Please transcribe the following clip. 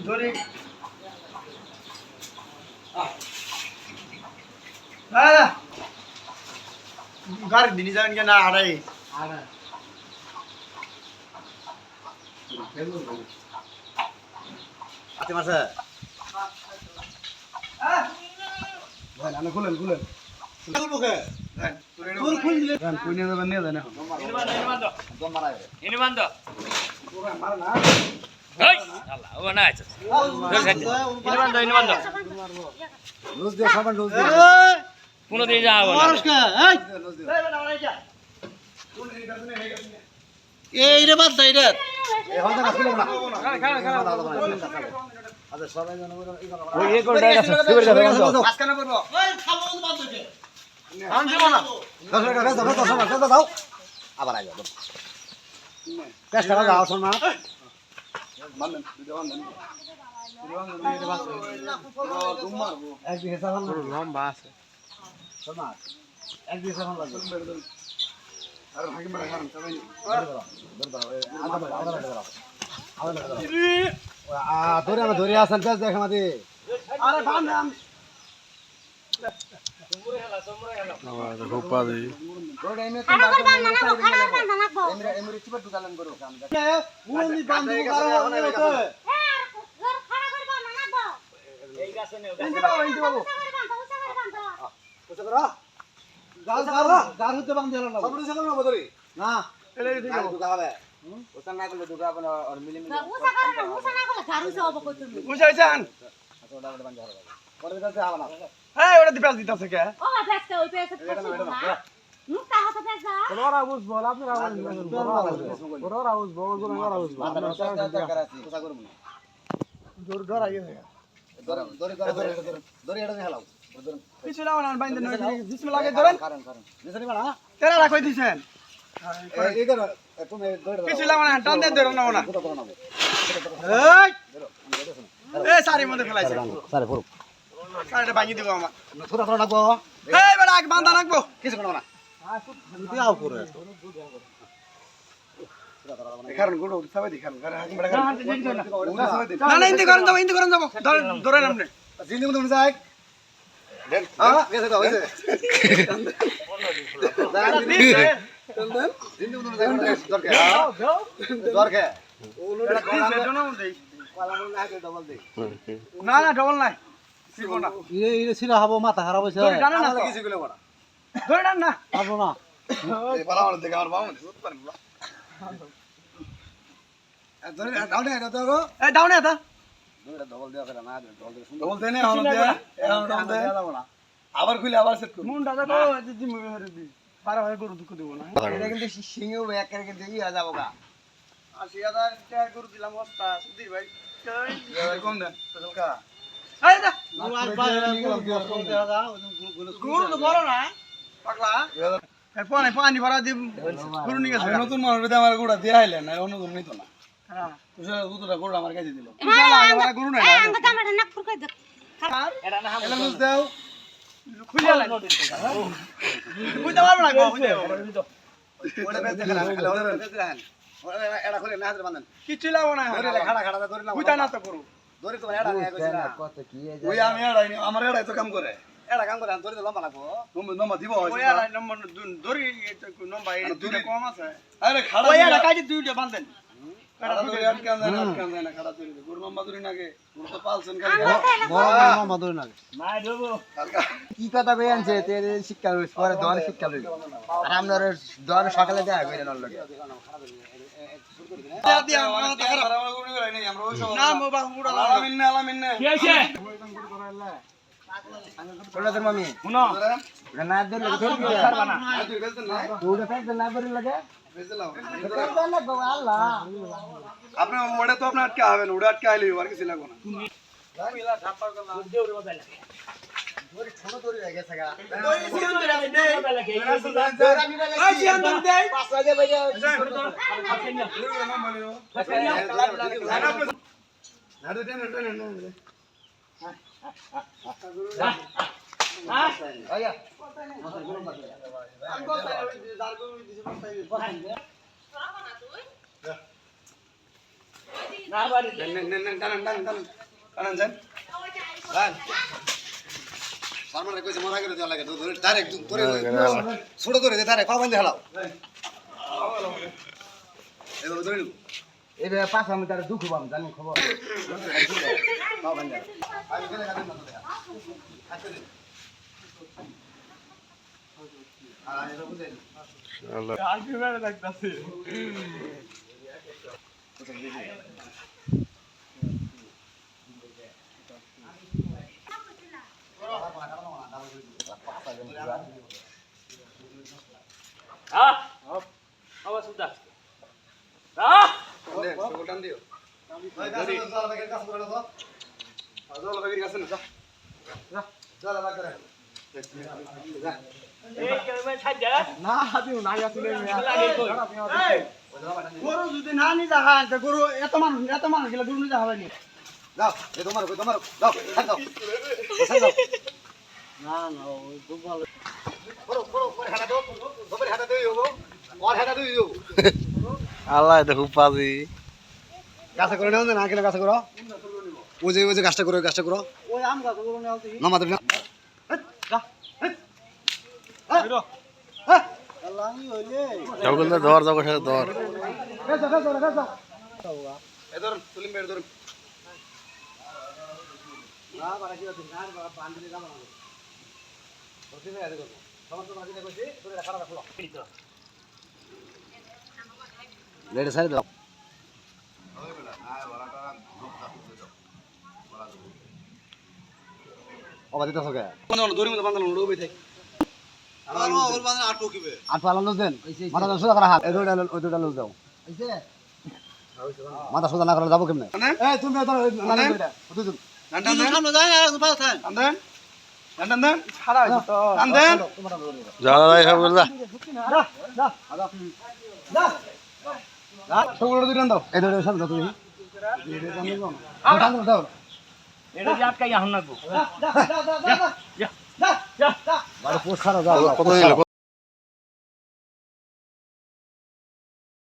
ধরে গাড়ি দিনে যাবেন কেন আড়াই খুলেন খুলেন কোনদিন যাবো এইটা বাদ দেয় রে আবার আইব চেষ্টা করে যাও শোনা লম্বা আছে ধরে আসেন দেখ আমাদের ভাঙি দিব আমার কিছু করবো না কারণ গুলো সবাই দেখান না না ইন্দি করেন যাবো ধরে নামনে জিন্দি মতো যাই না না ডবল নাই ছিলা হবো মাথা খারাপ হয়েছে ধরে টান না পারবো না ডাউনে এটা আবার খুলে আবার সেট করব মুন্ডা দেখো যদি মেরে দি পারা ভাই গরু দুঃখ দেব না এটা কিন্তু সিংহেও এক করে কিন্তু ইয়া যাবো গা ৮০,০০০ টাকা গরু দিলাম বস্তা সুধীর ভাই কম দেন কা এই দা গরু তো বড় না পাগলা পানি ভরা দি গরু নিয়ে গেছে নতুন মানুষ আমার গোড়া দিয়ে আইলেন না অন্য গরু নিত না হ্যাঁ দুটোটা গরু আমার কাছে দিল গরু নাই এটা বুঝ দাও খুলে লাই বুঝতে পারবো না গো ওটা বেশ দেখা না খালি ওটা বেশ দেখা এটা খুলে না হাতে বাঁধেন কিছু লাগবো না ধরে খাড়া খাড়া ধরে না বুঝা না তো গরু ধরে তো এটা নিয়ে কইছ না কত কি ওই আমি এড়াই আমার এড়াই তো কাম করে এটা কাম করে ধরে তো লম্বা লাগবো লম্বা দিব ওই আর নম্বর ধরি নম্বর এই দুটো কম আছে আরে খাড়া ওই আর কাজে দুইটা বাঁধেন খাড়া ধরে আটকান যায় না খাড়া ধরে গরু লম্বা ধরে নাগে গরু তো পালছেন খালি বড় লম্বা ধরে নাগে নাই দেবো কি কথা কই আনছে তে শিক্ষা হইছে পরে দর শিক্ষা লইল আর আমরা দর সকালে দেখা কইরা নল লাগে না মোবা পুরো আলামিন না কি হইছে তোদের মামি শুনো না ধরে লাগে ধরে ছাড়বা না ওটা ফেলতে না ধরে লাগে আপনার মোড়ে তো আপনার আটকে হবেন ওটা আটকে আইলে আর কিছু লাগবে না দেউরে বাজাই লাগে ছোট ধরে গেছে গা না বাড়ি টানেন যান সালমান কইছে মারা করে দেওয়া লাগে ধরে ডাইরেক্ট ধরে ছোট ধরে দে ডাইরেক্ট পা বাঁধে হালাও এভাবে ধরে নিব এবে পাঁচ আমি তার দুঃখ পাম জানি খবর পা বাঁধে আমি গেলে কাটে না তো আচ্ছা আর এটা বুঝে আলফি মেরে লাগতাছে হ্যাঁ আবার সুদা হ্যাঁ টান দিও ভাই কাছে যাও লাগে কাছে করে দাও যাও লাগে কাছে না যা যা লাগা করে এই কেমন ছাড় না দিও না আসলে লাগে কই গরু যদি না নি যাহান তা গরু এত মানুষ গেলে গরু নি যাবে নি যাও এ তোমার যাও থাক দাও বসে যাও না না ওই খুব ভালো বড় হাঁটা দাও বড় হাঁটা দেই হবো আর হাঁটা দেই হবো আল্লাহ এটা খুব পাজি গাছে করে নাও না কেন গাছে করো ওই যে গাছটা করো ওই আম গাছ গরু নাও তুই নামাতে না যা আল্লাহ নি হইলে জগলদা ধর জগের সাথে ধর গেছা এ ধর তুলিম বের ধর না বাড়া কি আছে না বাড়া পানি দিয়ে যাবো না ওতে না দেখো সমস্ত মাঝে কইছি ধরে রাখা রাখো লেডি সাইড দাও ওবা দিতে সকে কোন দড়ি মধ্যে বাঁধানো রোবে থাক আট পালা লুজ দেন মাথা সোজা করা হাত এই দুইটা লুজ দাও মাথা সোজা না করলে যাবো কেমনে এই তুমি ধর না না দুই টান দেন সামনে যায় না পাঁচ টান দেন টান দেন ছাড়া হইছে তো টান দেন যা যা বললা যা সবগুলো দুই টান দাও এই দুইটা সামনে তুমি দাও এটা যে আটকাই আহন না গো যা বাড়ি পোস্ট খারাপ যাও কত নিল